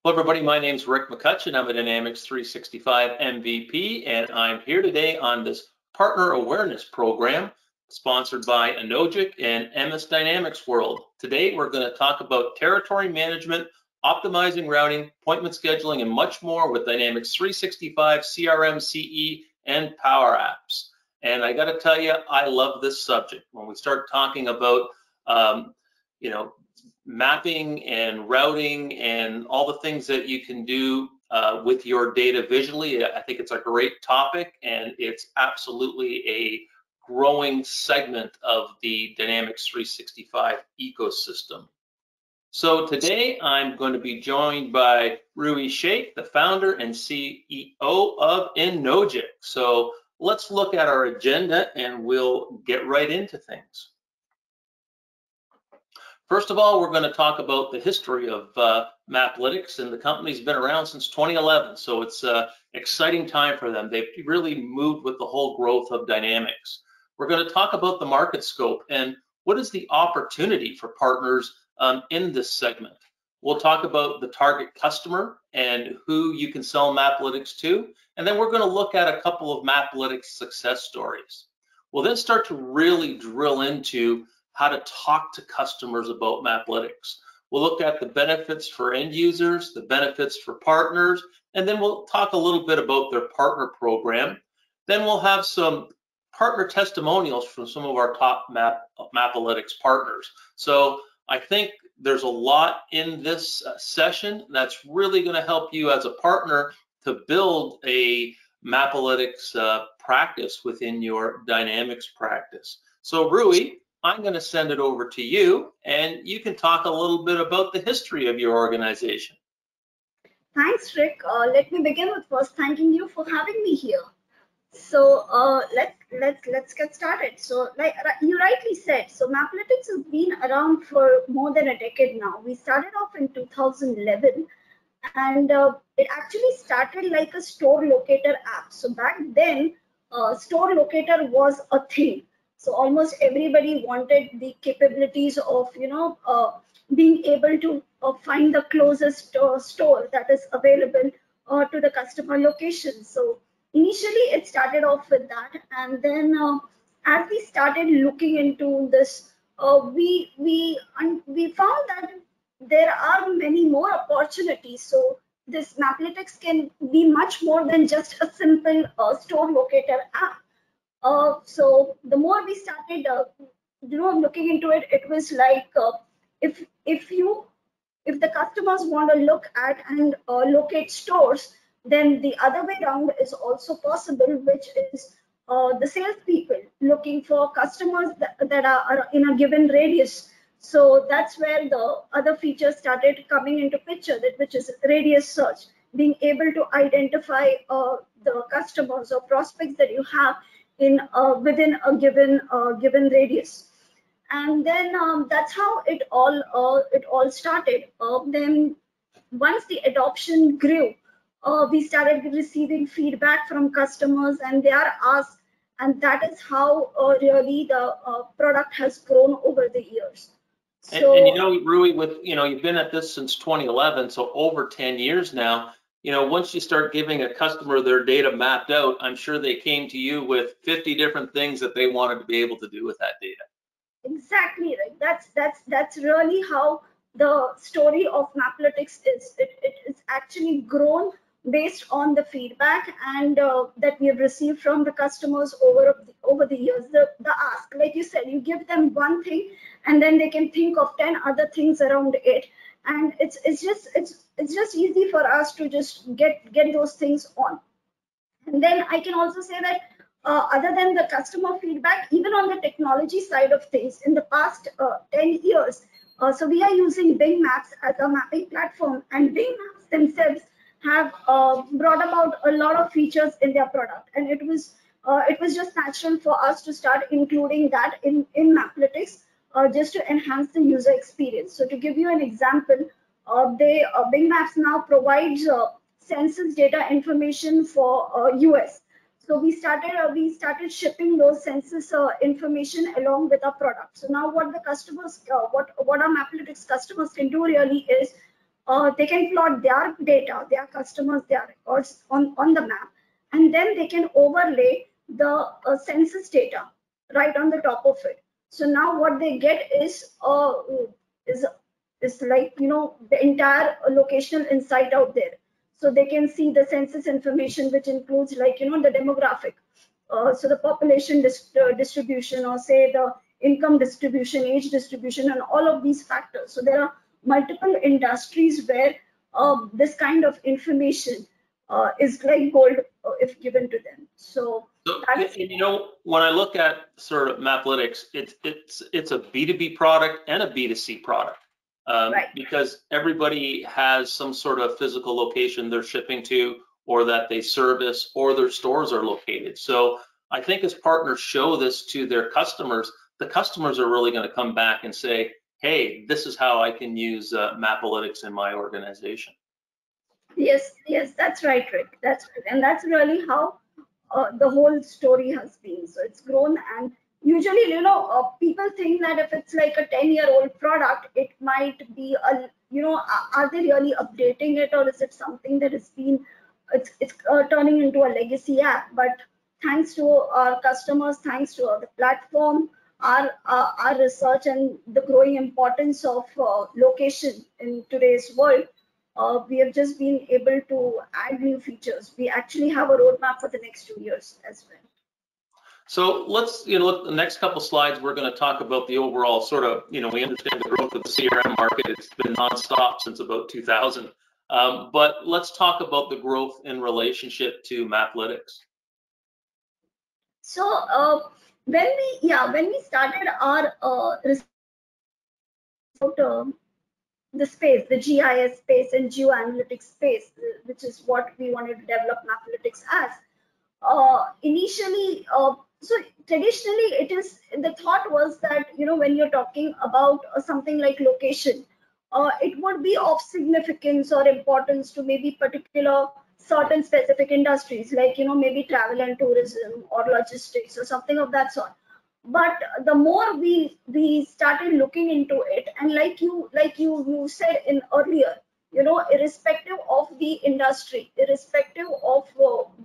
Hello everybody, my name is Rick McCutcheon. I'm a Dynamics 365 MVP, and I'm here today on this Partner Awareness Program sponsored by Inogic and MS Dynamics World. Today we're going to talk about territory management, optimizing routing, appointment scheduling, and much more with Dynamics 365, CRM, CE, and Power Apps. And I got to tell you, I love this subject. When we start talking about mapping and routing and all the things that you can do with your data visually, I think it's a great topic, and it's absolutely a growing segment of the Dynamics 365 ecosystem. So today I'm going to be joined by Roohi Shaikh, the founder and CEO of Inogic. So let's look at our agenda and we'll get right into things. First of all, we're going to talk about the history of Maplytics, and the company's been around since 2011, so it's an exciting time for them. They've really moved with the whole growth of Dynamics. We're going to talk about the market scope and what is the opportunity for partners in this segment. We'll talk about the target customer and who you can sell Maplytics to, and then we're going to look at a couple of Maplytics success stories. We'll then start to really drill into how to talk to customers about Maplytics. We'll look at the benefits for end users, the benefits for partners, and then we'll talk a little bit about their partner program. Then we'll have some partner testimonials from some of our top Maplytics partners. So I think there's a lot in this session that's really going to help you as a partner to build a Maplytics practice within your Dynamics practice. So Roohi, I'm going to send it over to you, and you can talk a little bit about the history of your organization. Thanks, Rick. Let me begin with first thanking you for having me here. So let's get started. So like you rightly said, so Maplytics has been around for more than a decade now. We started off in 2011, and it actually started like a store locator app. So back then, store locator was a thing. So almost everybody wanted the capabilities of, being able to find the closest store that is available to the customer location. So initially it started off with that, and then as we started looking into this, we found that there are many more opportunities. So this Maplytics can be much more than just a simple store locator app. So the more we started, looking into it, it was like if the customers want to look at and locate stores, then the other way around is also possible, which is the salespeople looking for customers that are in a given radius. So that's where the other features started coming into picture, which is radius search, being able to identify the customers or prospects that you have in within a given radius. And then that's how it all started. Then once the adoption grew, we started receiving feedback from customers, and they are asked, and that is how really the product has grown over the years. So, and Roohi, with you've been at this since 2011, so over 10 years now. Once you start giving a customer their data mapped out, I'm sure they came to you with 50 different things that they wanted to be able to do with that data. Exactly right. That's really how the story of Maplytics is. It's actually grown based on the feedback and that we have received from the customers over the years. The ask, like you said, you give them one thing, and then they can think of 10 other things around it. And it's just easy for us to just get those things on. And then I can also say that other than the customer feedback, even on the technology side of things, in the past 10 years, so we are using Bing Maps as a mapping platform, and Bing Maps themselves have brought about a lot of features in their product, and it was just natural for us to start including that in Maplytics. Just to enhance the user experience. So to give you an example, Bing Maps now provides census data information for US. So we started shipping those census information along with our product. So now what the customers, what our Maplytics customers can do really is they can plot their data, their customers, their records on the map, and then they can overlay the census data right on the top of it. So now what they get is is like, you know, the entire locational insight out there. So they can see the census information, which includes, like, you know, the demographic, so the population distribution, or say the income distribution, age distribution, and all of these factors. So there are multiple industries where this kind of information is like gold if given to them. So you know, when I look at sort of Maplytics, it's a B2B product and a B2C product. Right. Because everybody has some sort of physical location they're shipping to, or that they service, or their stores are located. So I think as partners show this to their customers, the customers are really going to come back and say, hey, this is how I can use Maplytics in my organization. Yes, that's right, Rick. That's right. And that's really how the whole story has been. So it's grown, and usually, you know, people think that if it's like a 10-year-old product, it might be a, you know, are they really updating it, or is it something that has been, it's turning into a legacy app? But thanks to our customers, thanks to the platform, our research, and the growing importance of location in today's world, we have just been able to add new features. We actually have a roadmap for the next 2 years as well. So let's, you know, look, the next couple slides, we're going to talk about the overall sort of, you know, we understand the growth of the CRM market. It's been nonstop since about 2000. But let's talk about the growth in relationship to Maplytics. So when we started our the space, the GIS space and geo-analytics space, which is what we wanted to develop Maplytics as. Initially, so traditionally, it is, the thought was that, you know, when you're talking about something like location, it would be of significance or importance to maybe particular certain specific industries, like, you know, maybe travel and tourism or logistics or something of that sort. But the more we started looking into it, and like you said in earlier, you know, irrespective of the industry, irrespective of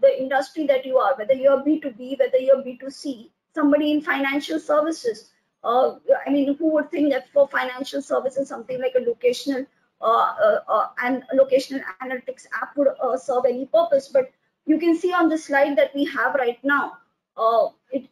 the industry that you are, whether you're B2B, whether you're B2C, somebody in financial services, I mean, who would think that for financial services something like a locational and locational analytics app would serve any purpose? But you can see on the slide that we have right now,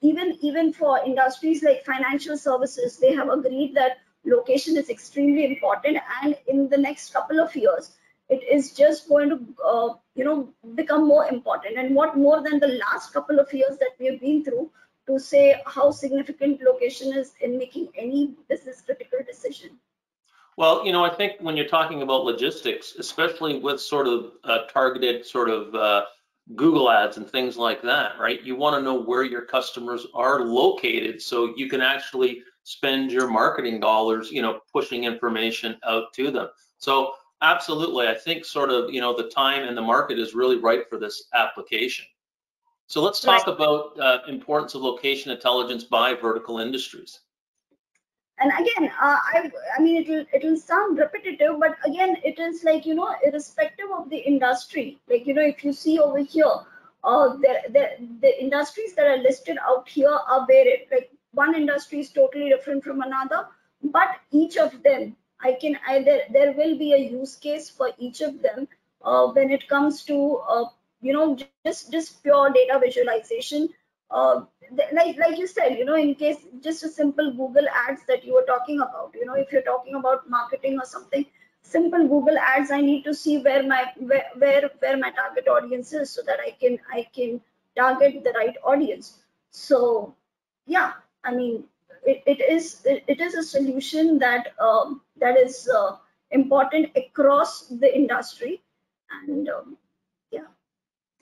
even for industries like financial services, they have agreed that location is extremely important, and in the next couple of years, it is just going to you know, become more important. And what more than the last couple of years that we have been through to say how significant location is in making any business critical decision. Well, you know, I think when you're talking about logistics, especially with sort of targeted sort of Google ads and things like that, right? You want to know where your customers are located so you can actually spend your marketing dollars, you know, pushing information out to them. So absolutely, I think sort of, you know, the time and the market is really right for this application. So let's talk about importance of location intelligence by vertical industries. And again, I mean, it'll sound repetitive, but again, it is like, you know, irrespective of the industry. Like, you know, if you see over here, the industries that are listed out here are varied. Like, one industry is totally different from another, but each of them, there will be a use case for each of them when it comes to you know, just pure data visualization. Like you said, you know, in case just a simple Google ads that you were talking about, you know, if you're talking about marketing or something, simple Google ads, I need to see where my target audience is, so that I can target the right audience. So yeah, I mean, it is a solution that that is important across the industry, and yeah.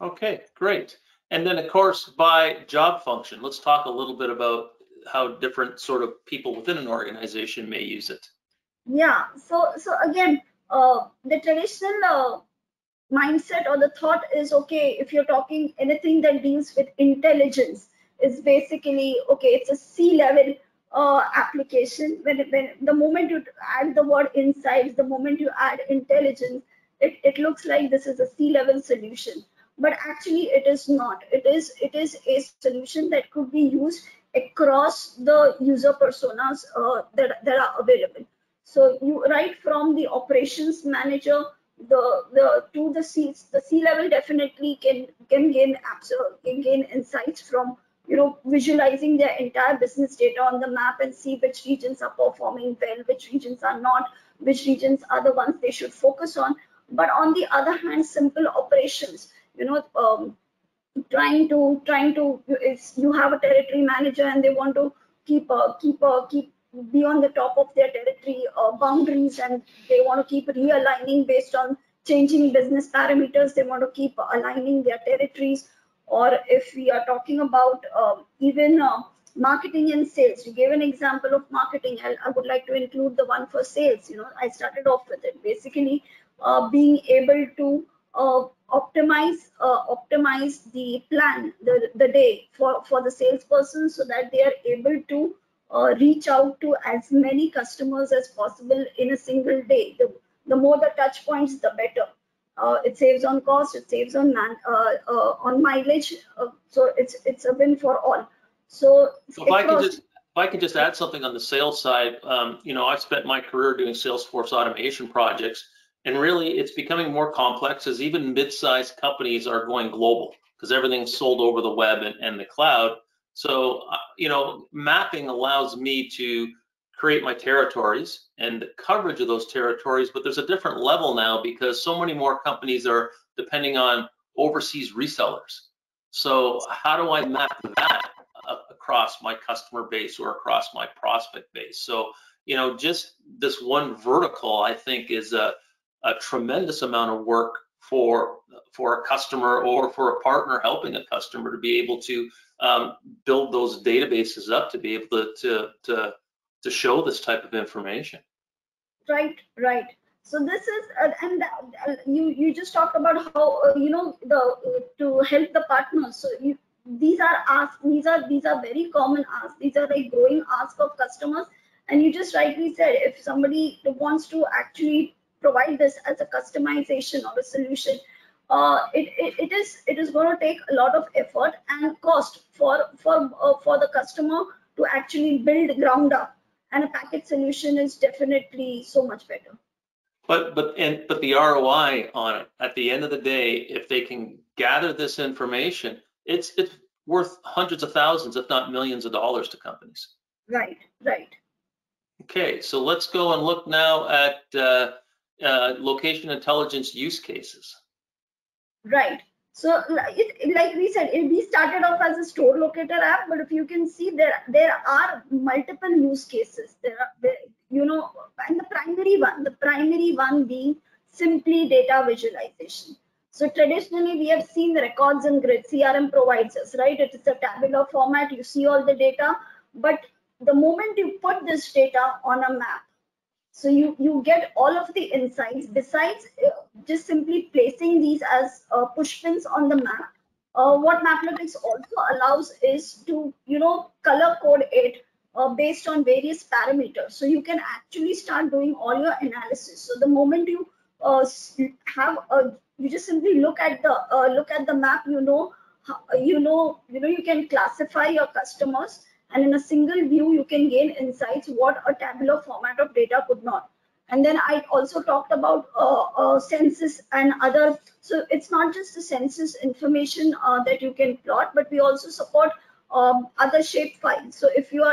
Okay, great. And then, of course, by job function, let's talk a little bit about how different sort of people within an organization may use it. Yeah, so again, the traditional mindset or the thought is, okay, if you're talking anything that deals with intelligence, is basically, okay, it's a C-level application. When the moment you add the word insights, the moment you add intelligence, it looks like this is a C-level solution, but actually it is not. It is a solution that could be used across the user personas that are available. So you right from the operations manager to the C-level definitely can gain insights from visualizing their entire business data on the map and see which regions are performing well, which regions are not, which regions are the ones they should focus on. But on the other hand, simple operations, trying to if you have a territory manager and they want to keep be on the top of their territory boundaries, and they want to keep realigning based on changing business parameters, they want to keep aligning their territories. Or if we are talking about even marketing and sales, you gave an example of marketing. I would like to include the one for sales. I started off with it, basically being able to optimize the plan, the day for the salesperson, so that they are able to reach out to as many customers as possible in a single day. The more the touch points, the better. It saves on cost, it saves on mileage, so it's a win for all. So if I can just add something on the sales side, I've spent my career doing Salesforce automation projects, and really it's becoming more complex as even mid-sized companies are going global because everything's sold over the web and the cloud. So, mapping allows me to create my territories and the coverage of those territories, but there's a different level now because so many more companies are depending on overseas resellers. So how do I map that across my customer base or across my prospect base? So, just this one vertical, I think, is a tremendous amount of work for a customer or for a partner helping a customer to be able to build those databases up to be able to show this type of information. Right. So this is you just talked about how to help the partners. So these are asks. These are very common asks. These are like growing asks of customers. And you just rightly said, if somebody wants to actually provide this as a customization or a solution, it is going to take a lot of effort and cost for the customer to actually build ground up. And a package solution is definitely so much better. But the ROI on it, at the end of the day, if they can gather this information, it's worth hundreds of thousands, if not millions of dollars to companies. Right. Okay, so let's go and look now at location intelligence use cases. Right. So like we said, we started off as a store locator app, but if you can see, there are multiple use cases. And the primary one being simply data visualization. So traditionally, we have seen the records and grid CRM provides us, right? It is a tabular format. You see all the data, but the moment you put this data on a map, so you get all of the insights besides just simply placing these as push pins on the map. What Maplytics also allows is to color code it based on various parameters. So you can actually start doing all your analysis. So the moment you you just simply look at the map, you can classify your customers. And in a single view, you can gain insights what a tabular format of data could not. And then I also talked about census and other. So it's not just the census information that you can plot, but we also support other shape files. So if you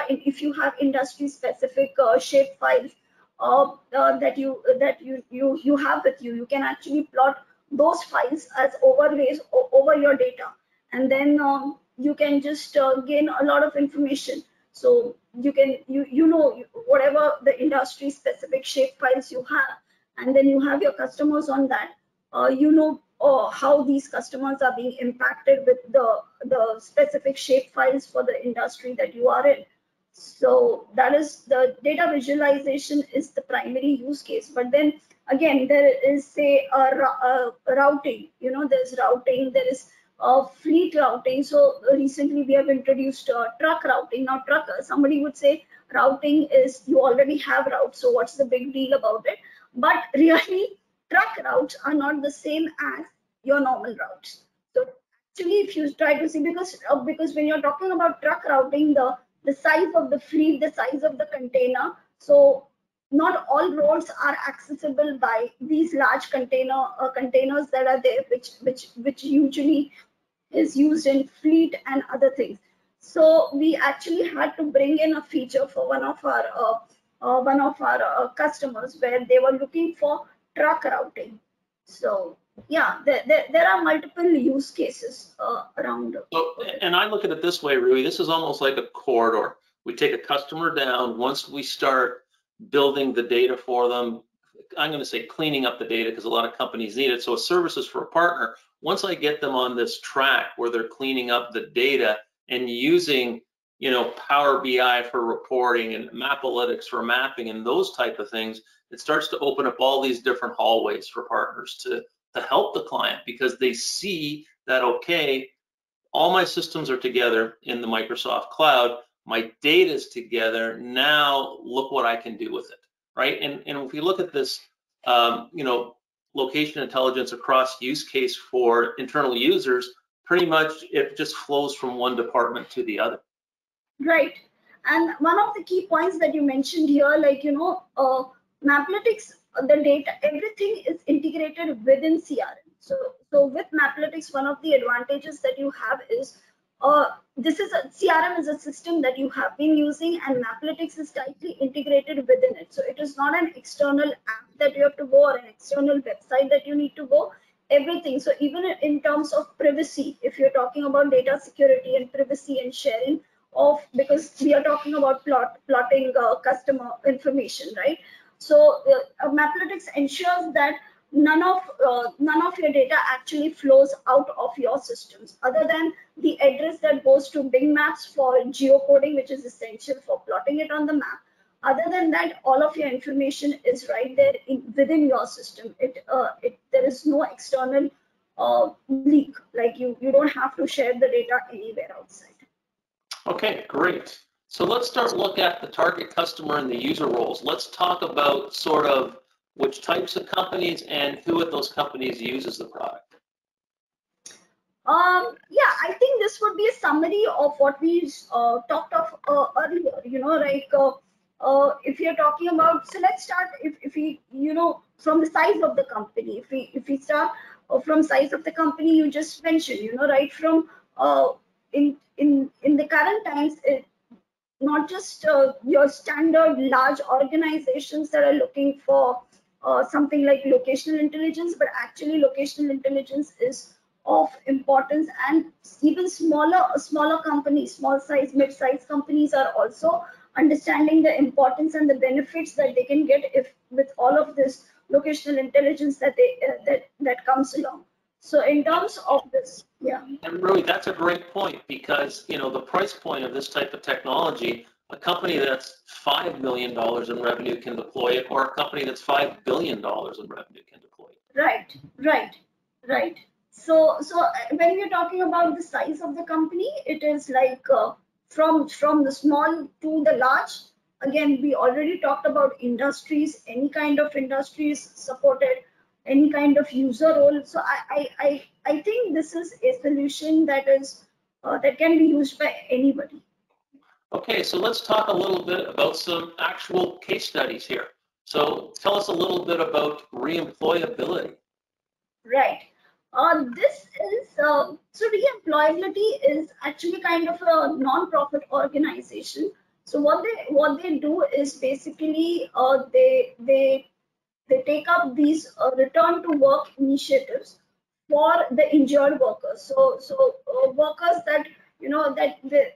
have industry specific shape files that you have with you, you can actually plot those files as overlays over your data, and then you can just gain a lot of information. So you can whatever the industry specific shape files you have, and then you have your customers on that. How these customers are being impacted with the specific shape files for the industry that you are in. So that is the data visualization is the primary use case. But then again, there is say routing. There's routing. There is fleet routing. So recently we have introduced truck routing. Now somebody would say, routing is, you already have routes, so what's the big deal about it? But really, truck routes are not the same as your normal routes. So actually, if you try to see, because when you're talking about truck routing, the size of the fleet, the size of the container, so not all roads are accessible by these large containers that are there, which usually is used in fleet and other things. So we actually had to bring in a feature for one of our customers where they were looking for truck routing. So yeah, there are multiple use cases around. So, and I look at it this way, Roohi, this is almost like a corridor. We take a customer down. Once we start building the data for them, I'm going to say cleaning up the data because a lot of companies need it. So a service is for a partner. Once I get them on this track where they're cleaning up the data and using, Power BI for reporting and Maplytics for mapping and those type of things, it starts to open up all these different hallways for partners to help the client, because they see that, okay, all my systems are together in the Microsoft cloud, my data is together, now look what I can do with it, right? And if we look at this, location intelligence across use case for internal users, pretty much it just flows from one department to the other. Right. And one of the key points that you mentioned here, Maplytics, the data, everything is integrated within CRM. So with Maplytics, one of the advantages that you have is CRM is a system that you have been using, and Maplytics is tightly integrated within it. So it is not an external app that you have to go or an external website that you need to go. Everything. So even in terms of privacy, if you're talking about data security and privacy and sharing because we are talking about plotting customer information, right? So Maplytics ensures that none of your data actually flows out of your systems, other than the address that goes to Bing Maps for geocoding, which is essential for plotting it on the map. Other than that, all of your information is right there within your system. There is no external leak. Like you don't have to share the data anywhere outside. Okay, great. So let's start look at the target customer and the user roles. Let's talk about sort of which types of companies and who at those companies uses the product. Yeah, I think this would be a summary of what we talked of earlier. If you're talking about, so let's start if we from the size of the company. If we start from size of the company, you just mentioned, right from in the current times, not just your standard large organizations that are looking for something like locational intelligence, but actually locational intelligence is of importance, and even smaller companies, small size, mid-size companies are also understanding the importance and the benefits that they can get with all of this locational intelligence that comes along. So in terms of this, yeah. And really, that's a great point, because the price point of this type of technology, a company that's $5 million in revenue can deploy it, or a company that's $5 billion in revenue can deploy it. Right. So when we're talking about the size of the company, it is like from the small to the large. Again, we already talked about industries, any kind of industries supported, any kind of user role. So I think this is a solution that can be used by anybody. Okay, so let's talk a little bit about some actual case studies here. So tell us a little bit about reemployability. Right. This is so reemployability is actually kind of a non-profit organization. So what they do is basically they take up these return to work initiatives for the injured workers. So workers that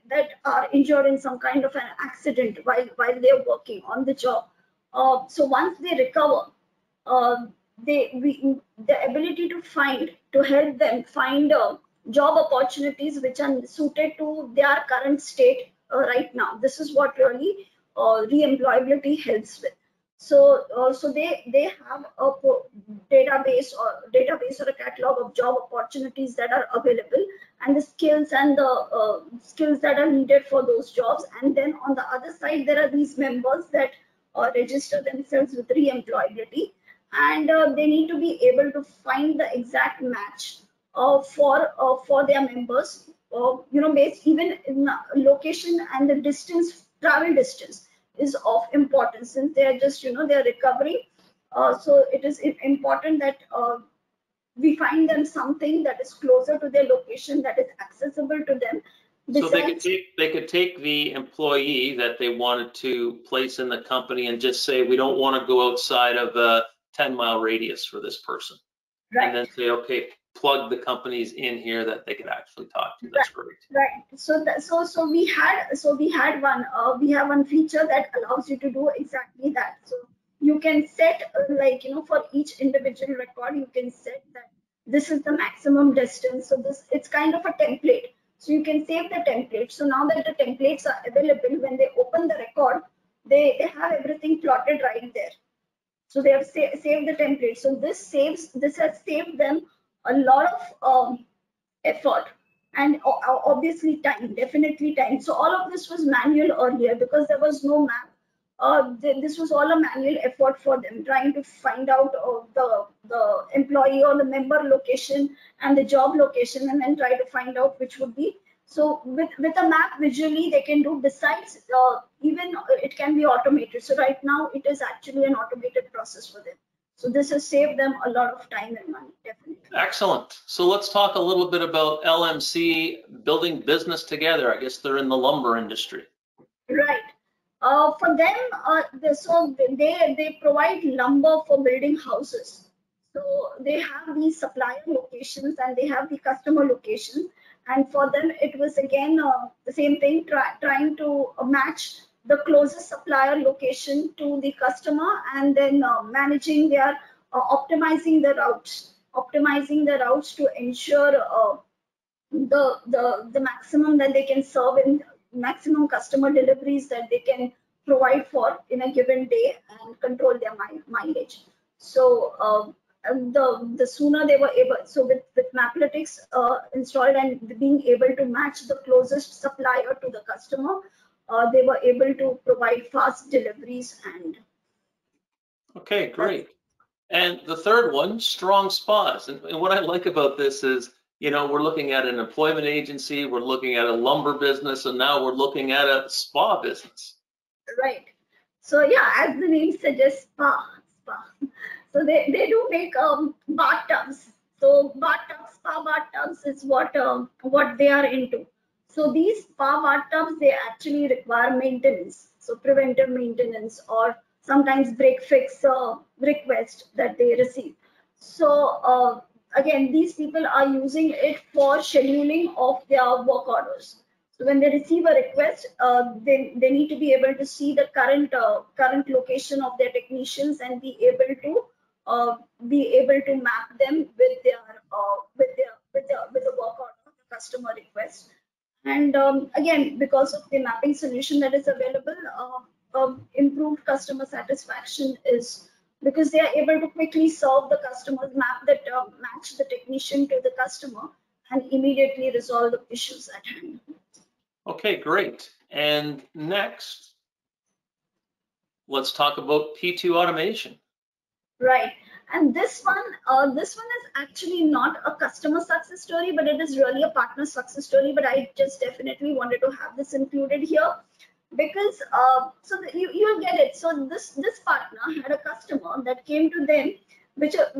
that are injured in some kind of an accident while they're working on the job. So once they recover, the ability to help them find job opportunities which are suited to their current state right now. This is what really reemployability helps with. So they have a database or a catalog of job opportunities that are available, and the skills and the skills that are needed for those jobs. And then on the other side, there are these members that register themselves with re-employability, and they need to be able to find the exact match for their members. Based even in location and the distance, travel distance is of importance, since they are just they're recovering. So it is important that we find them something that is closer to their location, that is accessible to them. So they could take the employee that they wanted to place in the company and just say, we don't want to go outside of a 10-mile radius for this person. Right. And then say, okay, plug the companies in here that they could actually talk to. That's great. Right. So we have one feature that allows you to do exactly that. So you can set for each individual record, you can set that this is the maximum distance. So it's kind of a template. So you can save the template. So now that the templates are available, when they open the record, they have everything plotted right there. So they have saved the template. So this has saved them a lot of effort and obviously time, definitely time. So all of this was manual earlier because there was no map. This was all a manual effort for them, trying to find out the employee or the member location and the job location, and then try to find out which would be. So with a map, visually they can do. Besides, even it can be automated. So right now it is actually an automated process for them. So this has saved them a lot of time and money, definitely. Excellent. So let's talk a little bit about LMC building business together. I guess they're in the lumber industry. Right. For them, so they provide lumber for building houses. So they have these supplier locations and they have the customer locations. And for them, it was again the same thing, trying to match the closest supplier location to the customer, and then managing their optimizing the routes to ensure the maximum that they can serve in maximum customer deliveries that they can provide for in a given day, and control their mileage. So the sooner they were able, so with Maplytics installed and being able to match the closest supplier to the customer, they were able to provide fast deliveries. And okay, great. And the third one, strong spas. And what I like about this is, we're looking at an employment agency, we're looking at a lumber business, and now we're looking at a spa business. Right. So yeah, as the name suggests, spa. So they do make bathtubs. So spa bathtubs is what they are into. So these spa bathtubs, they actually require maintenance. So preventive maintenance, or sometimes break fix request that they receive. So again, these people are using it for scheduling of their work orders. So when they receive a request, they need to be able to see the current location of their technicians and be able to map them with the work order, the customer request. And again, because of the mapping solution that is available, improved customer satisfaction is because they are able to quickly solve the customer's match the technician to the customer and immediately resolve the issues at hand. Okay, great. And next, let's talk about P2 automation. Right. And this one is actually not a customer success story, but it is really a partner success story. But I just definitely wanted to have this included here because you'll get it. So this partner had a customer that came to them with a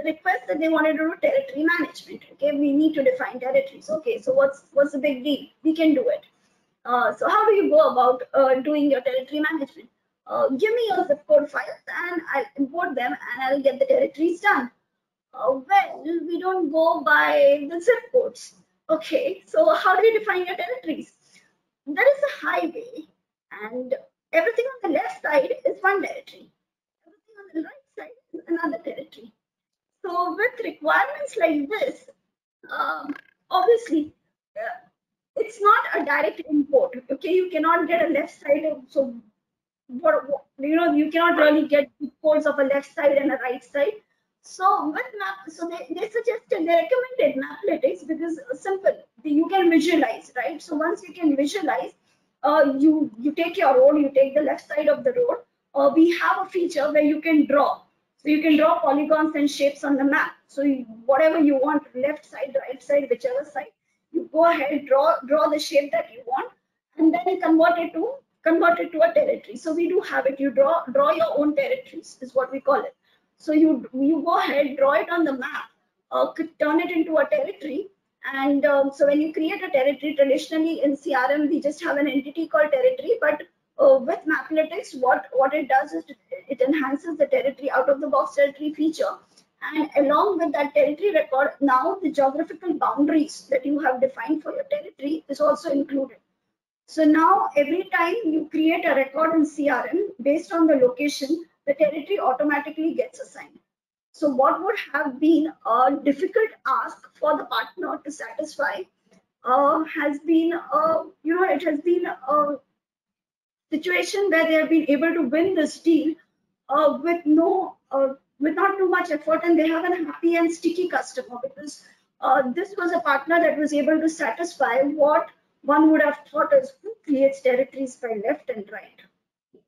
request that they wanted to do territory management. Okay, we need to define territories. Okay, so what's the big deal? We can do it. So how do you go about doing your territory management? Give me your zip code files and I'll import them and I'll get the territories done. Well, we don't go by the zip codes. Okay, so how do you define your territories? There is a highway and everything on the left side is one territory. Everything on the right side is another territory. So with requirements like this, obviously, it's not a direct import. Okay, you cannot get a left side. So you cannot really get codes of a left side and a right side. So with so they suggested, they recommended Maplytics because simple, you can visualize, right? So once you can visualize, you take your road, you take the left side of the road. We have a feature where you can draw. So you can draw polygons and shapes on the map. So whatever you want, left side, right side, whichever side, you go ahead, draw the shape that you want, and then convert it to a territory. So we do have it. You draw your own territories is what we call it. So you go ahead, draw it on the map, turn it into a territory. And so when you create a territory, traditionally in CRM, we just have an entity called territory, but with Maplytics, what it does is it enhances the territory out of the box territory feature. And along with that territory record, now the geographical boundaries that you have defined for your territory is also included. So now every time you create a record in CRM based on the location, the territory automatically gets assigned. So what would have been a difficult ask for the partner to satisfy has been, it has been a situation where they have been able to win this deal with not too much effort, and they have a happy and sticky customer because this was a partner that was able to satisfy what one would have thought is who creates territories by left and right.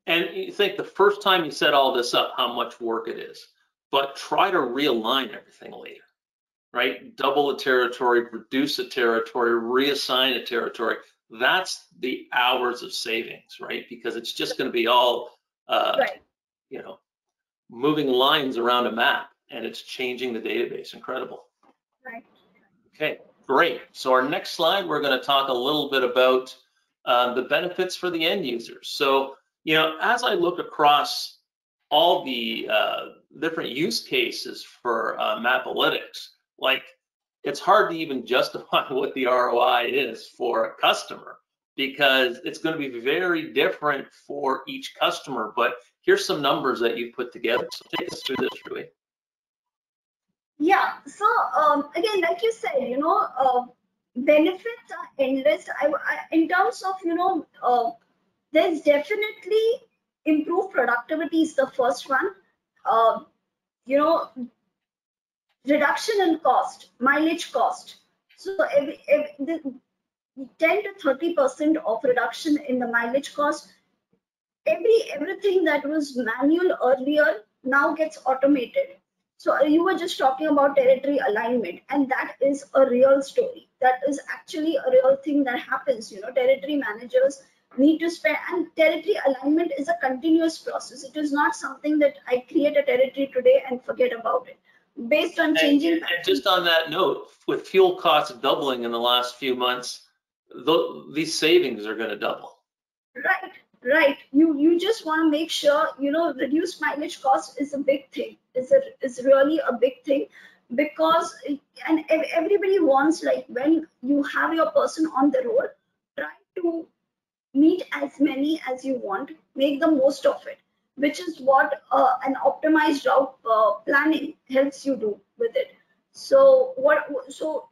And you think the first time you set all this up, how much work it is, but try to realign everything later, right? Double a territory, reduce a territory, reassign a territory. That's the hours of savings, right? Because it's just going to be all, right. Moving lines around a map, and it's changing the database. Incredible. Right. Okay, great. So our next slide, we're going to talk a little bit about the benefits for the end users. So, as I look across all the different use cases for Maplytics, like it's hard to even justify what the ROI is for a customer because it's going to be very different for each customer. But here's some numbers that you've put together. So take us through this, Roohi. Yeah. So again, like you said, benefits are endless. In terms of there's definitely improved productivity is the first one. Reduction in cost, mileage cost. So the 10 to 30% of reduction in the mileage cost. Everything that was manual earlier now gets automated. So you were just talking about territory alignment, and that is a real story. That is actually a real thing that happens. Territory managers need to spend, and territory alignment is a continuous process. It is not something that I create a territory today and forget about it. Based on changing. And just on that note, with fuel costs doubling in the last few months, these savings are going to double. Right. You just want to make sure reduced mileage cost is a big thing. Is really a big thing because and everybody wants, like, when you have your person on the road, try to meet as many as you want, make the most of it, which is what an optimized route planning helps you do with it. So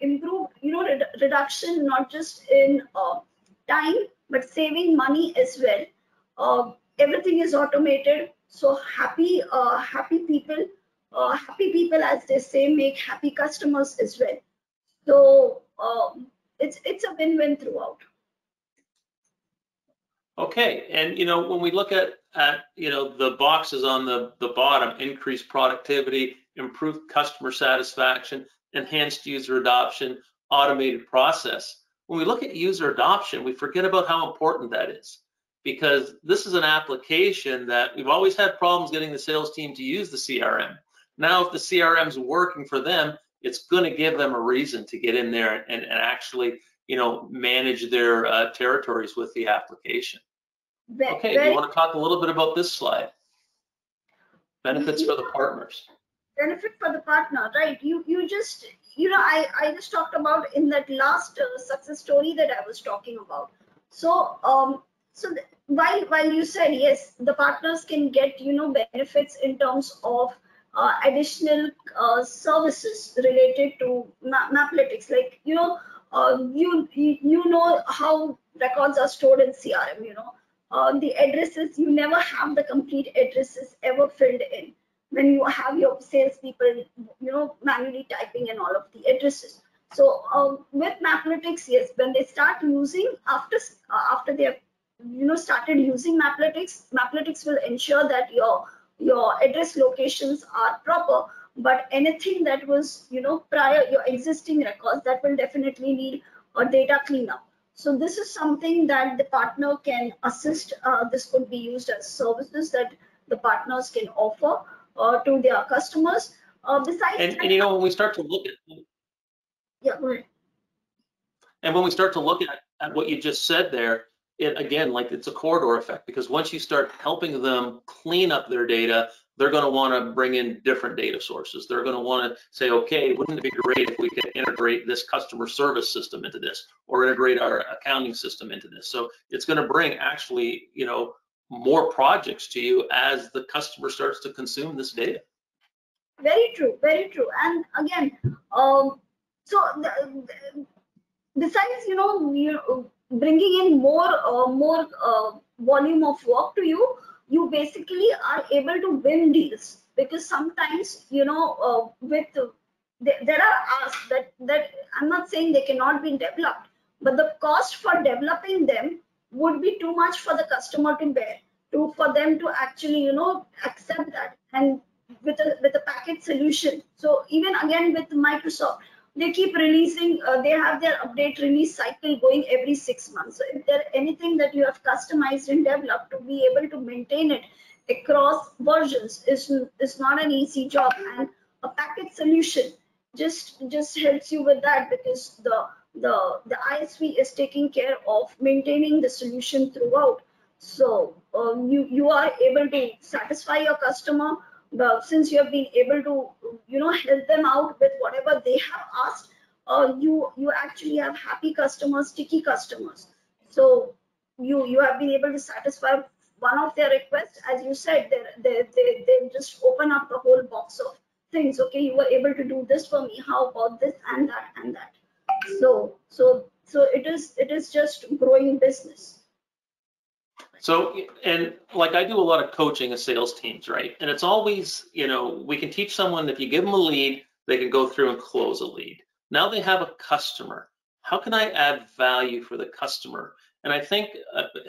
improve reduction not just in time but saving money as well. Everything is automated, so happy people, as they say, make happy customers as well. So it's a win-win throughout. Okay, and when we look at the boxes on the bottom, increased productivity, improved customer satisfaction, enhanced user adoption, automated process. When we look at user adoption, we forget about how important that is, because this is an application that we've always had problems getting the sales team to use the CRM. Now, if the CRM is working for them, it's going to give them a reason to get in there and actually manage their territories with the application. Okay, do you want to talk a little bit about this slide? Benefits for the partners. Benefit for the partner, right? You just, I just talked about in that last success story that I was talking about. So while you said yes, the partners can get benefits in terms of additional services related to Maplytics, like you know how records are stored in CRM. The addresses, you never have the complete addresses ever filled in. when you have your salespeople, manually typing in all of the addresses. So with Maplytics, yes, when they start using after they have started using Maplytics will ensure that your address locations are proper. But anything that was prior your existing records, that will definitely need a data cleanup. So this is something that the partner can assist. This could be used as services that the partners can offer to their customers. Besides, and when we start to look at, yeah, go ahead. And when we start to look at what you just said there, again, like it's a corridor effect, because once you start helping them clean up their data, they're going to want to bring in different data sources. They're going to want to say, okay, wouldn't it be great if we could integrate this customer service system into this, or integrate our accounting system into this? So it's going to bring actually, more projects to you as the customer starts to consume this data. Very true, very true. And again, besides bringing in more volume of work to you, you basically are able to win deals, because sometimes there are asks that I'm not saying they cannot be developed, but the cost for developing them would be too much for the customer to bear, for them to actually accept that, and with a package solution. So even again with Microsoft, they keep releasing, they have their update release cycle going every 6 months. So if there's anything that you have customized and developed, to be able to maintain it across versions is not an easy job, and a package solution just helps you with that, because the ISV is taking care of maintaining the solution throughout. So you are able to satisfy your customer. Since you have been able to help them out with whatever they have asked, you actually have happy customers, sticky customers. So you have been able to satisfy one of their requests. As you said, they just open up the whole box of things. Okay, you were able to do this for me, how about this and that and that? So it is just growing business. So, and like I do a lot of coaching of sales teams, right? And it's always, we can teach someone, if you give them a lead, they can go through and close a lead. Now they have a customer. How can I add value for the customer? And I think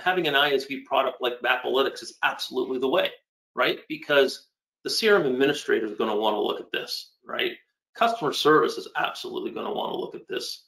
having an ISV product like Maplytics is absolutely the way, right? Because the CRM administrator is going to want to look at this, right? Customer service is absolutely going to want to look at this.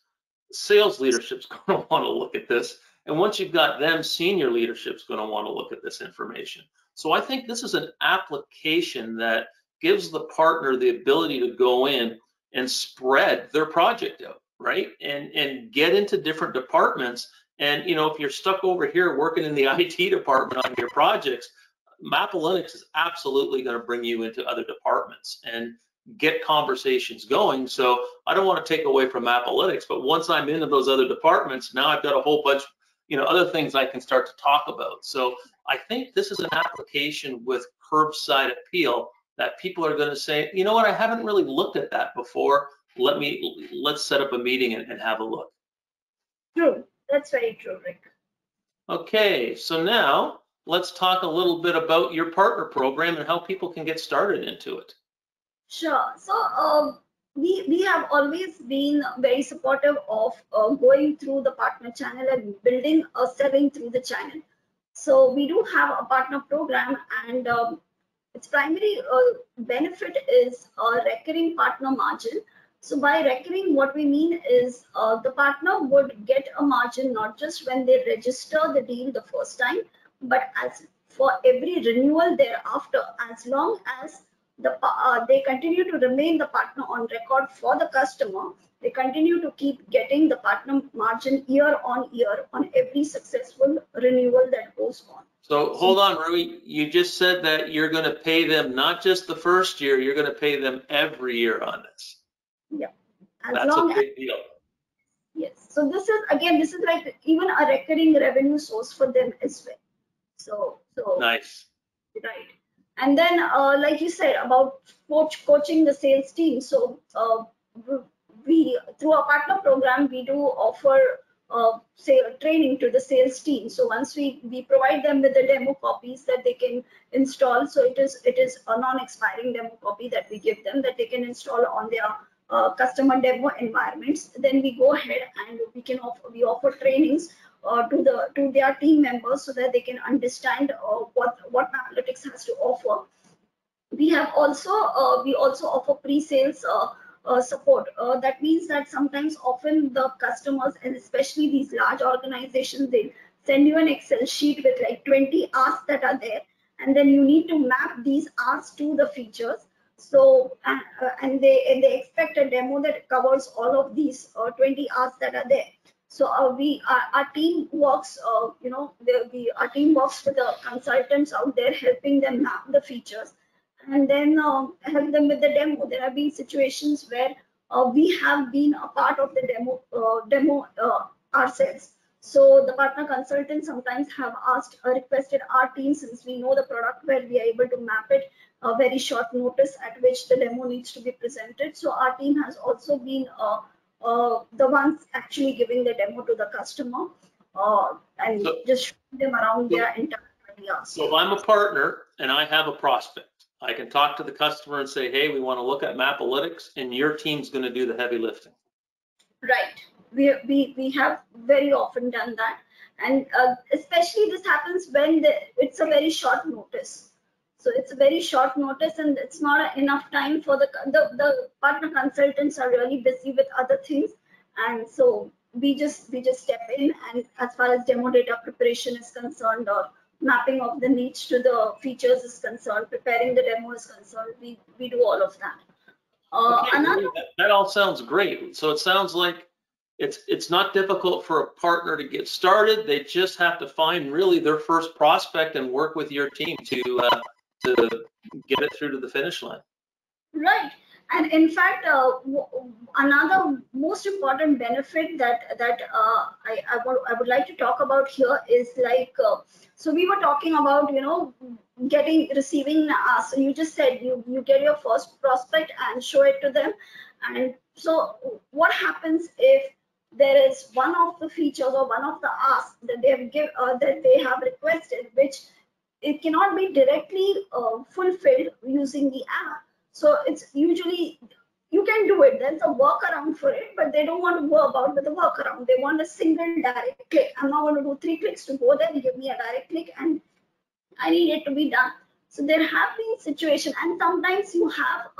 Sales leadership is going to want to look at this. And once you've got them, senior leadership's going to want to look at this information. So I think this is an application that gives the partner the ability to go in and spread their project out, right? And get into different departments. And if you're stuck over here working in the IT department on your projects, Maplytics is absolutely going to bring you into other departments and get conversations going. So I don't want to take away from Maplytics, but once I'm into those other departments, now I've got a whole bunch other things I can start to talk about. So I think this is an application with curbside appeal that people are going to say, you know what, I haven't really looked at that before. Let's set up a meeting and have a look. True. That's very true, Rick. Okay, so now let's talk a little bit about your partner program and how people can get started into it. Sure. So we have always been very supportive of going through the partner channel and building or selling through the channel. So we do have a partner program, and its primary benefit is a recurring partner margin. So by recurring, what we mean is the partner would get a margin not just when they register the deal the first time, but as for every renewal thereafter, as long as they continue to remain the partner on record for the customer. They continue to keep getting the partner margin year on year on every successful renewal that goes on. So hold on, Roohi. You just said that you're going to pay them not just the first year, you're going to pay them every year on this. Yeah. That's a big deal. Yes. So this is like even a recurring revenue source for them as well. So nice. Right. And then, like you said about coaching the sales team. So we through our partner program, we do offer say training to the sales team. So once we provide them with the demo copies that they can install, so it is a non-expiring demo copy that we give them that they can install on their customer demo environments. Then we go ahead and we offer trainings to their team members so that they can understand what Maplytics has to offer. We also offer pre-sales support. That means that sometimes often the customers, and especially these large organizations, they send you an Excel sheet with like 20 asks that are there, and then you need to map these asks to the features. So and they expect a demo that covers all of these 20 asks that are there. So our team works, our team works with the consultants out there, helping them map the features, and then help them with the demo. There have been situations where we have been a part of the demo ourselves. So the partner consultants sometimes have requested our team, since we know the product, where we are able to map it a very short notice at which the demo needs to be presented. So our team has also been the ones actually giving the demo to the customer and just showing them around their entire ideas. So if I'm a partner and I have a prospect, I can talk to the customer and say, hey, we want to look at Maplytics, and your team's going to do the heavy lifting. Right. We have very often done that, and especially this happens when it's a very short notice. So it's a very short notice, and it's not enough time for the partner consultants are really busy with other things, and so we just step in, and as far as demo data preparation is concerned, or mapping of the needs to the features is concerned, preparing the demo is concerned, we do all of that. Okay, that all sounds great. So it sounds like it's not difficult for a partner to get started. They just have to find really their first prospect and work with your team to get it through to the finish line. Right. And in fact, another most important benefit that I would like to talk about here is like, so we were talking about, receiving so you just said you get your first prospect and show it to them. And so what happens if there is one of the features or one of the asks that they have requested, which it cannot be directly fulfilled using the app? So it's usually, you can do it, there's a workaround for it, but they don't want to go about with the workaround. They want a single direct click. I'm not going to do 3 clicks to go there. Give me a direct click and I need it to be done. So there have been situations, and sometimes you have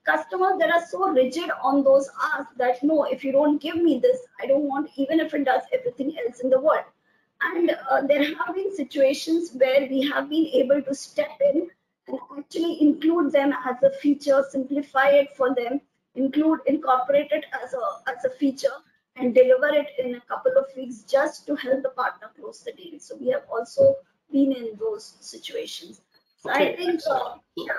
customers that are so rigid on those asks that no, if you don't give me this, I don't want, even if it does everything else in the world. And there have been situations where we have been able to step in and actually include them as a feature, simplify it for them, incorporate it as a feature, and deliver it in a couple of weeks just to help the partner close the deal. So we have also been in those situations. So okay, I think, yeah.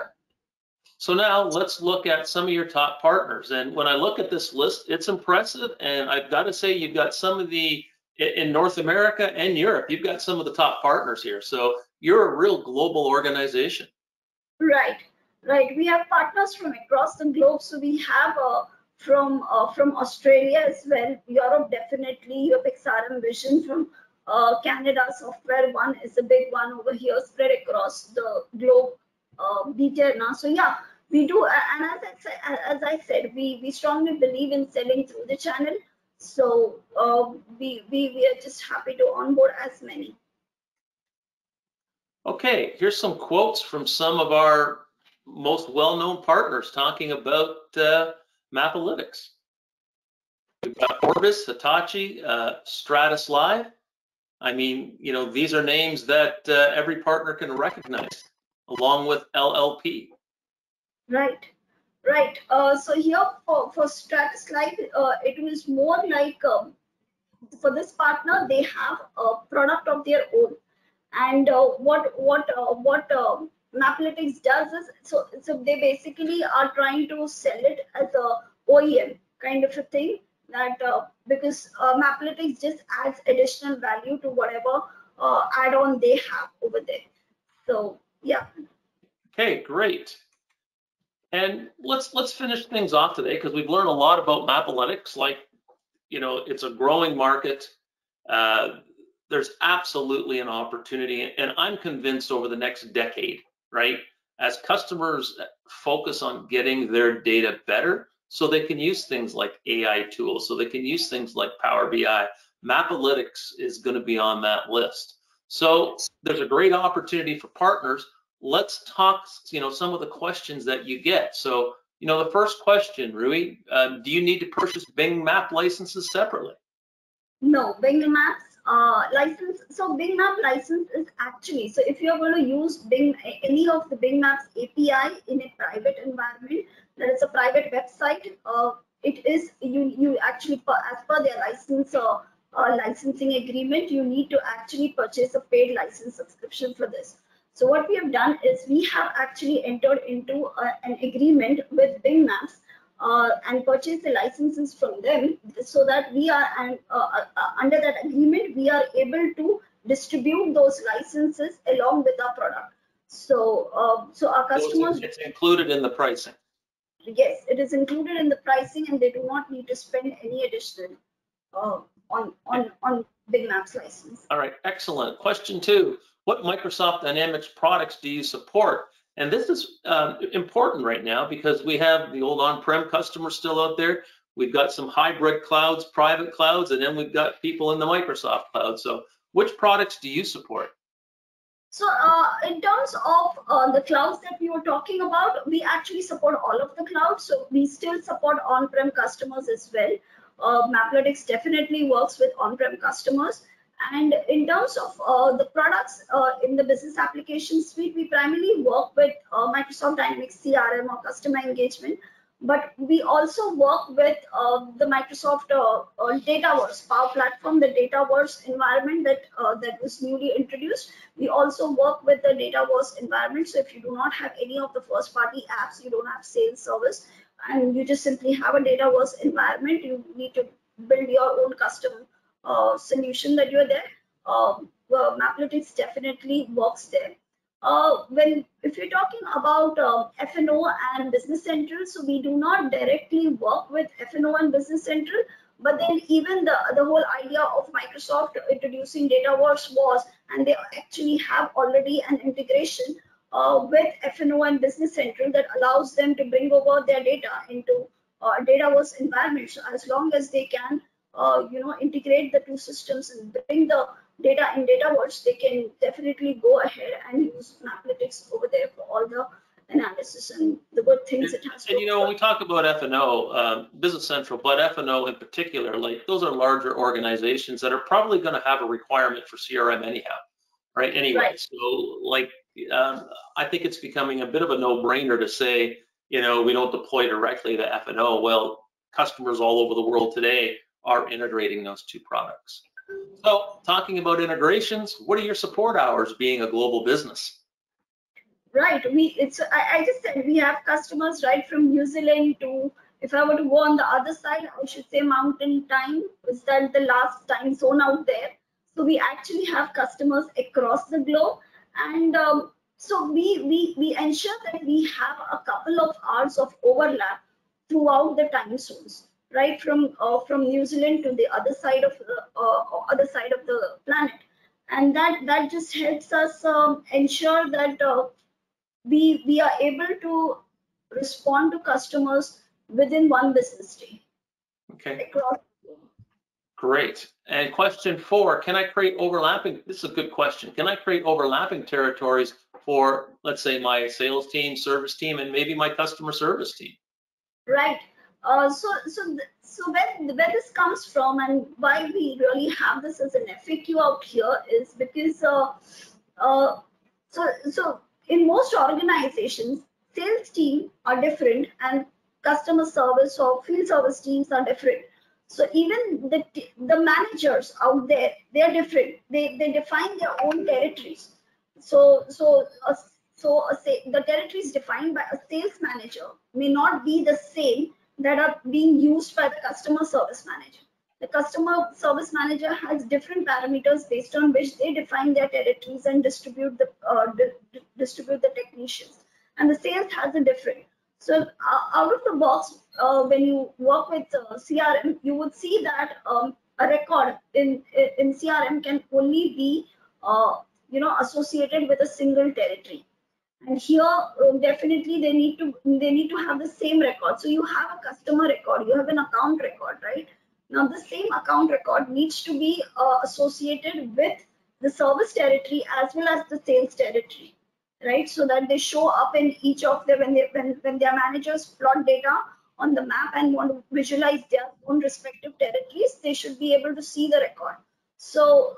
So now let's look at some of your top partners. And when I look at this list, it's impressive. And I've got to say, you've got some of in North America and Europe, you've got some of the top partners here. So you're a real global organization. Right. We have partners from across the globe. So we have from Australia as well, Europe definitely, you have XRM Vision from Canada, Software One is a big one over here, spread across the globe, detail now. So yeah, we do, and as I said, we strongly believe in selling through the channel. So we are just happy to onboard as many. Okay, here's some quotes from some of our most well-known partners talking about Maplytics. We've got Orbis, Hitachi, Stratus Live. I mean, these are names that every partner can recognize, along with LLP. Right. So here for Stratus Live, it was more like for this partner, they have a product of their own. And what Maplytics does is, so they basically are trying to sell it as a OEM kind of a thing, that because Maplytics just adds additional value to whatever add-on they have over there. So yeah. Okay, great. And let's finish things off today, because we've learned a lot about Maplytics. Like, it's a growing market. there's absolutely an opportunity, and I'm convinced over the next decade, right, as customers focus on getting their data better so they can use things like AI tools, so they can use things like Power BI, Maplytics is going to be on that list. So there's a great opportunity for partners. Let's talk, some of the questions that you get. So, the first question, Roohi, do you need to purchase Bing Map licenses separately? No, Bing Maps license. So Bing Map license is actually, so if you're going to use Bing, any of the Bing Maps API in a private environment, that is a private website, it is, you actually, as per their license licensing agreement, you need to actually purchase a paid license subscription for this. So what we have done is we have actually entered into an agreement with Bing Maps and purchase the licenses from them, so that we are under that agreement, we are able to distribute those licenses along with our product. So our customers, it's included in the pricing. Yes, it is included in the pricing, and they do not need to spend any additional on Bing Maps license. All right, excellent. Question 2: what Microsoft Dynamics products do you support? And this is important right now because we have the old on-prem customers still out there. We've got some hybrid clouds, private clouds, and then we've got people in the Microsoft cloud. So which products do you support? So in terms of the clouds that we were talking about, we actually support all of the clouds. So we still support on-prem customers as well. Maplytics definitely works with on-prem customers. And in terms of the products in the business application suite, we primarily work with Microsoft Dynamics CRM or customer engagement, but we also work with the Microsoft Dataverse Power Platform, the Dataverse environment that was newly introduced. We also work with the Dataverse environment. So if you do not have any of the first-party apps, you don't have sales service, and you just simply have a Dataverse environment, you need to build your own custom solution that you're there. Maplytics definitely works there. If you're talking about F&O and Business Central, so we do not directly work with F&O and Business Central, but then even the whole idea of Microsoft introducing Dataverse was, and they actually have already an integration with F&O and Business Central that allows them to bring over their data into Dataverse environment. So as long as they can integrate the two systems and bring the data in Dataverse, they can definitely go ahead and use Maplytics over there for all the analysis and the good things it has. And when we talk about F&O, Business Central, but F&O in particular, like those are larger organizations that are probably going to have a requirement for CRM anyhow, right? Anyway, right. So like I think it's becoming a bit of a no-brainer to say, we don't deploy directly to F&O. Well, customers all over the world today are integrating those two products. So talking about integrations, what are your support hours being a global business? Right, I just said we have customers right from New Zealand to, if I were to go on the other side, I should say Mountain Time, is that the last time zone out there. So we actually have customers across the globe, and so we ensure that we have a couple of hours of overlap throughout the time zones, right from New Zealand to the other side of the planet, and that just helps us ensure that we are able to respond to customers within one business day. Okay. Great. And question 4, can I create overlapping? This is a good question. Can I create overlapping territories for, let's say, my sales team, service team, and maybe my customer service team? Right. So where this comes from and why we really have this as an FAQ out here is because so in most organizations, sales teams are different and customer service or field service teams are different. So even the managers out there, they are different. They define their own territories. So the territories defined by a sales manager may not be the same that are being used by the customer service manager. The customer service manager has different parameters based on which they define their territories and distribute the technicians. And the sales has a different. So out of the box, when you work with CRM, you would see that a record in CRM can only be associated with a single territory. And here definitely they need to have the same record. So you have a customer record, you have an account record, right? Now the same account record needs to be associated with the service territory as well as the sales territory, right? So that they show up in each of them when their managers plot data on the map and want to visualize their own respective territories, they should be able to see the record. So,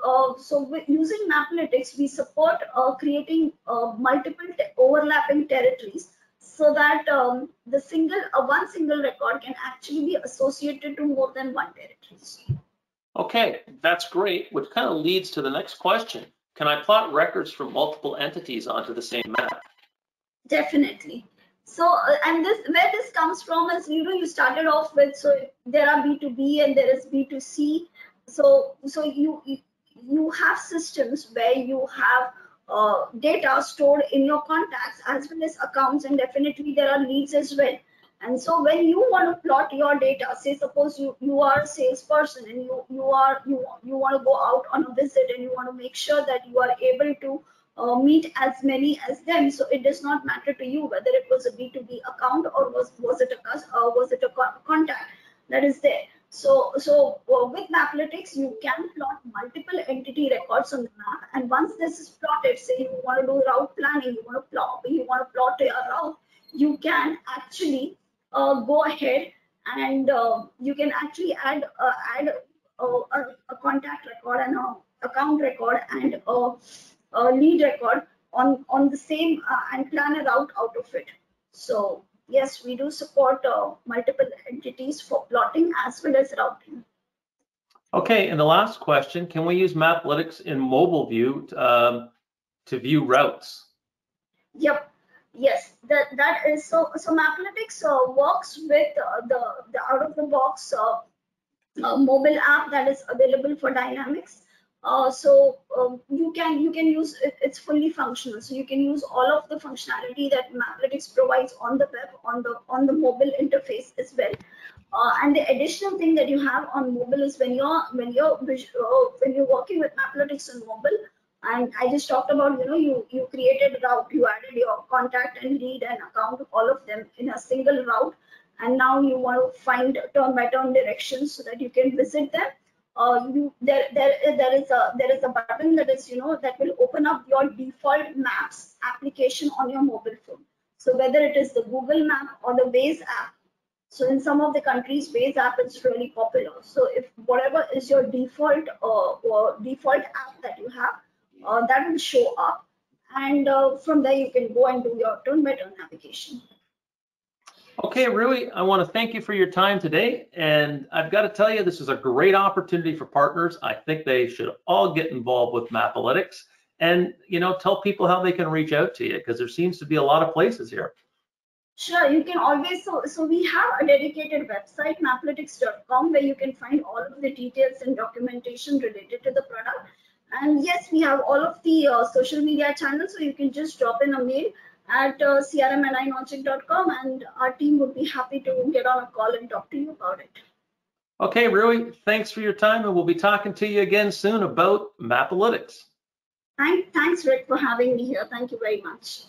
using Maplytics, we support creating multiple overlapping territories, so that one single record can actually be associated to more than one territory. Okay, that's great, which kind of leads to the next question. Can I plot records from multiple entities onto the same map? Definitely. So, and where this comes from is, you started off with, so there are B2B and there is B2C. So you have systems where you have data stored in your contacts as well as accounts, and definitely there are leads as well. And so when you want to plot your data, say suppose you are a salesperson and you want to go out on a visit and you want to make sure that you are able to meet as many as them. So it does not matter to you whether it was a B2B account or was it a contact that is there. So with Maplytics, you can plot multiple entity records on the map, and once this is plotted, say you want to do route planning, you want to plot your route, you can actually go ahead and you can actually add a contact record and a account record and a lead record on the same and plan a route out of it. So yes, we do support multiple entities for plotting as well as routing. Okay, and the last question, can we use Maplytics in mobile view to view routes? Yep. Yes, that is so. Maplytics works with the out-of-the-box mobile app that is available for Dynamics. You can use it, it's fully functional. So you can use all of the functionality that Maplytics provides on the web, on the mobile interface as well. And the additional thing that you have on mobile is when you're working with Maplytics on mobile. And I just talked about, you created a route, you added your contact and lead and account, all of them in a single route. And now you want to find turn-by-turn directions so that you can visit them. There is a button that is, that will open up your default maps application on your mobile phone. So whether it is the Google map or the Waze app. So in some of the countries, Waze app is really popular. So if whatever is your default or default app that you have, that will show up, and from there you can go and do your turn-by-turn navigation. Okay, Roohi, I want to thank you for your time today, and I've got to tell you, this is a great opportunity for partners. I think they should all get involved with Maplytics, and tell people how they can reach out to you, because there seems to be a lot of places here. Sure, you can always, so we have a dedicated website, maplytics.com, where you can find all of the details and documentation related to the product. And yes, we have all of the social media channels, so you can just drop in a mail at crm@inogic.com, and our team would be happy to get on a call and talk to you about it. Okay, Roohi, thanks for your time, and we'll be talking to you again soon about Maplytics. Thanks, Rick, for having me here. Thank you very much.